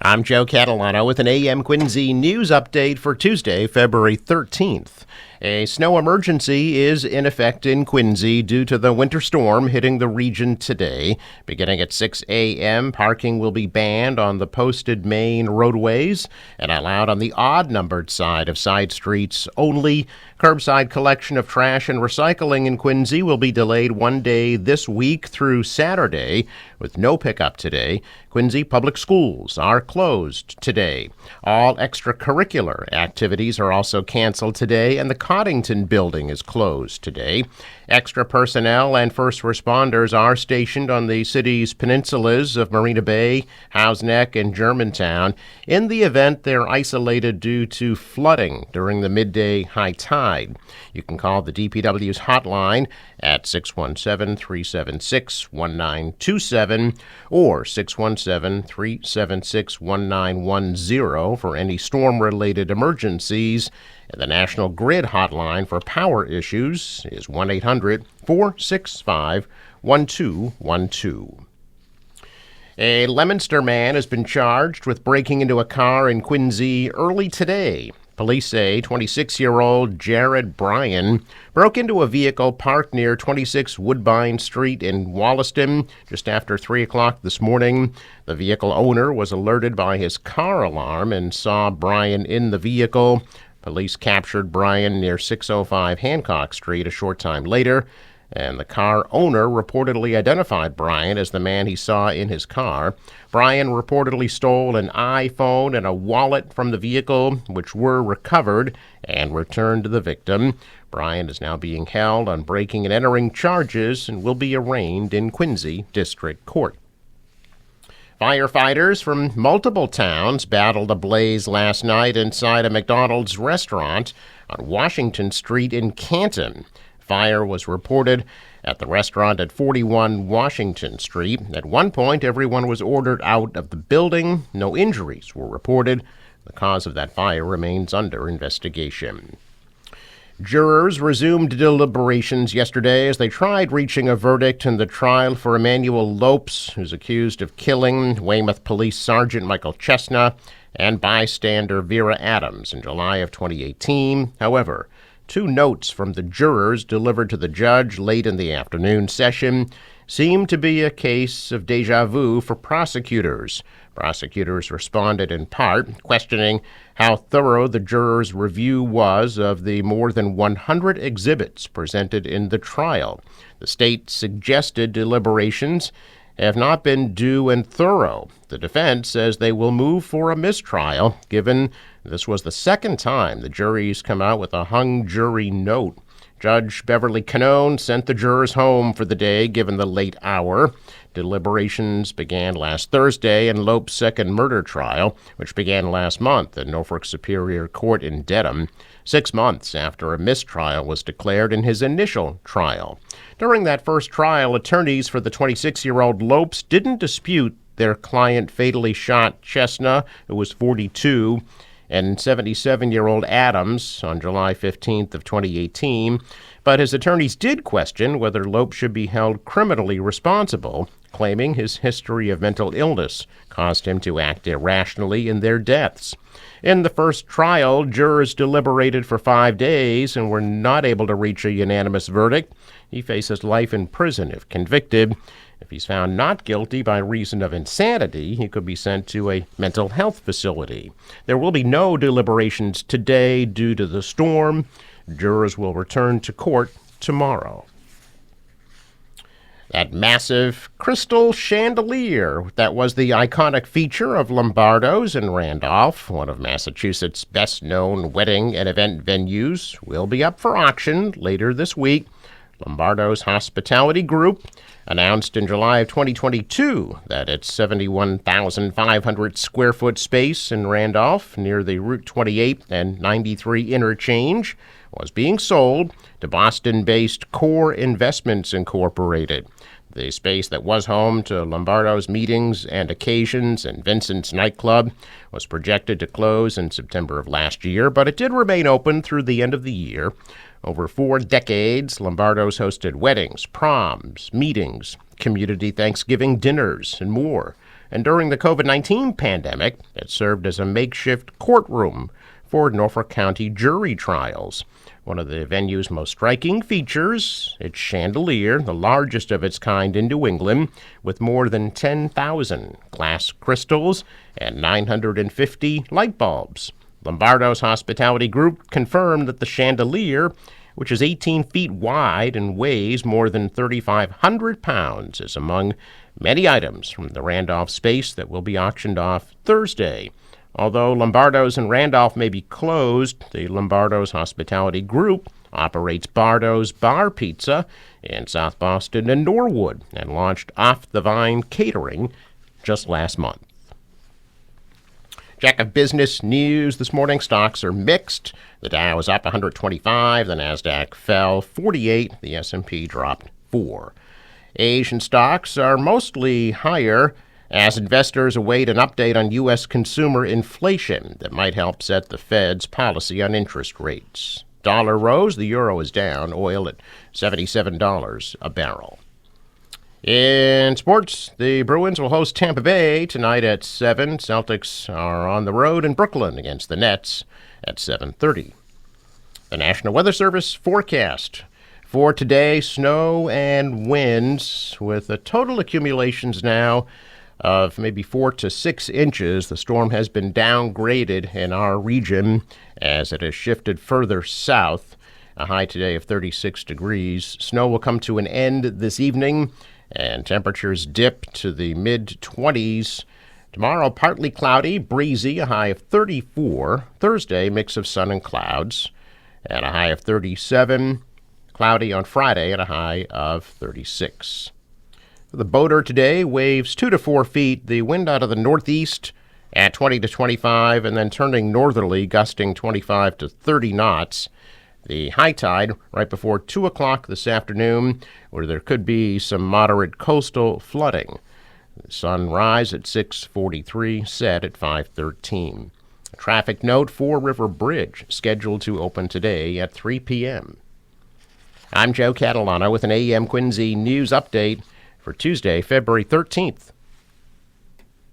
I'm Joe Catalano with an AM Quincy news update for Tuesday, February 13th. A snow emergency is in effect in Quincy due to the winter storm hitting the region today. Beginning at 6 a.m., parking will be banned on the posted main roadways and allowed on the odd-numbered side of side streets only. Curbside collection of trash and recycling in Quincy will be delayed one day this week through Saturday, with no pickup today. Quincy Public Schools are closed today. All extracurricular activities are also canceled today, and the Coddington building is closed today. Extra personnel and first responders are stationed on the city's peninsulas of Marina Bay, Howes Neck, and Germantown. In the event they're isolated due to flooding during the midday high tide. You can call the DPW's hotline at 617-376-1927 or 617-376-1910 for any storm-related emergencies. And the National Grid hotline for power issues is 1-800-465-1212. A Leominster man has been charged with breaking into a car in Quincy early today. Police say 26-year-old Jared Bryan broke into a vehicle parked near 26 Woodbine Street in Wollaston just after 3 o'clock this morning. The vehicle owner was alerted by his car alarm and saw Bryan in the vehicle. Police captured Bryan near 605 Hancock Street a short time later, and the car owner reportedly identified Bryan as the man he saw in his car. Bryan reportedly stole an iPhone and a wallet from the vehicle, which were recovered and returned to the victim. Bryan is now being held on breaking and entering charges and will be arraigned in Quincy District Court. Firefighters from multiple towns battled a blaze last night inside a McDonald's restaurant on Washington Street in Canton. Fire was reported at the restaurant at 41 Washington Street. At one point, everyone was ordered out of the building. No injuries were reported. The cause of that fire remains under investigation. Jurors resumed deliberations yesterday as they tried reaching a verdict in the trial for Emmanuel Lopes, who's accused of killing Weymouth Police Sergeant Michael Chesna and bystander Vera Adams in July of 2018. However, 2 notes from the jurors delivered to the judge late in the afternoon session seemed to be a case of déjà vu for prosecutors. Prosecutors responded in part, questioning how thorough the jurors' review was of the more than 100 exhibits presented in the trial. The state suggested deliberations have not been due and thorough. The defense says they will move for a mistrial, given this was the second time the jury's come out with a hung jury note. Judge Beverly Canone sent the jurors home for the day, given the late hour. Deliberations began last Thursday in Lopes' second murder trial, which began last month at Norfolk Superior Court in Dedham, 6 months after a mistrial was declared in his initial trial. During that first trial, attorneys for the 26-year-old Lopes didn't dispute their client fatally shot Chesna, who was 42, and 77-year-old Adams on July 15th of 2018, but his attorneys did question whether Lopes should be held criminally responsible, claiming his history of mental illness caused him to act irrationally in their deaths. In the first trial, jurors deliberated for 5 days and were not able to reach a unanimous verdict. He faces life in prison if convicted. If he's found not guilty by reason of insanity, he could be sent to a mental health facility. There will be no deliberations today due to the storm. Jurors will return to court tomorrow. That massive crystal chandelier that was the iconic feature of Lombardo's in Randolph, one of Massachusetts' best-known wedding and event venues, will be up for auction later this week. Lombardo's Hospitality Group announced in July of 2022 that its 71,500 square foot space in Randolph near the Route 28 and 93 interchange was being sold to Boston-based Core Investments Incorporated. The space that was home to Lombardo's meetings and occasions and Vincent's nightclub was projected to close in September of last year, but it did remain open through the end of the year. Over 4 decades, Lombardo's hosted weddings, proms, meetings, community Thanksgiving dinners, and more. and during the COVID-19 pandemic, it served as a makeshift courtroom for Norfolk County jury trials. One of the venue's most striking features, its chandelier, the largest of its kind in New England, with more than 10,000 glass crystals and 950 light bulbs. Lombardo's Hospitality Group confirmed that the chandelier, which is 18 feet wide and weighs more than 3,500 pounds, is among many items from the Randolph space that will be auctioned off Thursday. Although Lombardo's in Randolph may be closed, the Lombardo's Hospitality Group operates Bardo's Bar Pizza in South Boston and Norwood and launched Off the Vine Catering just last month. Check of business news this morning. Stocks are mixed. The Dow is up 125. The Nasdaq fell 48. The S&P dropped 4. Asian stocks are mostly higher as investors await an update on U.S. consumer inflation that might help set the Fed's policy on interest rates. Dollar rose, the euro is down, oil at $77 a barrel. In sports, the Bruins will host Tampa Bay tonight at 7. Celtics are on the road in Brooklyn against the Nets at 7:30. The National Weather Service forecast for today, snow and winds with the total accumulations now of maybe 4 to 6 inches. The storm has been downgraded in our region as it has shifted further south. A high today of 36 degrees. Snow will come to an end this evening, and temperatures dip to the mid-20s. Tomorrow, partly cloudy, breezy, a high of 34. Thursday, mix of sun and clouds, and a high of 37. Cloudy on Friday at a high of 36. The boater today, waves 2 to 4 feet. The wind out of the northeast at 20 to 25, and then turning northerly, gusting 25 to 30 knots. The high tide right before 2 o'clock this afternoon, where there could be some moderate coastal flooding. The sunrise at 6:43, set at 5:13. A traffic note: Fore River Bridge, scheduled to open today at 3 p.m. I'm Joe Catalano with an AM Quincy news update for Tuesday, February 13th.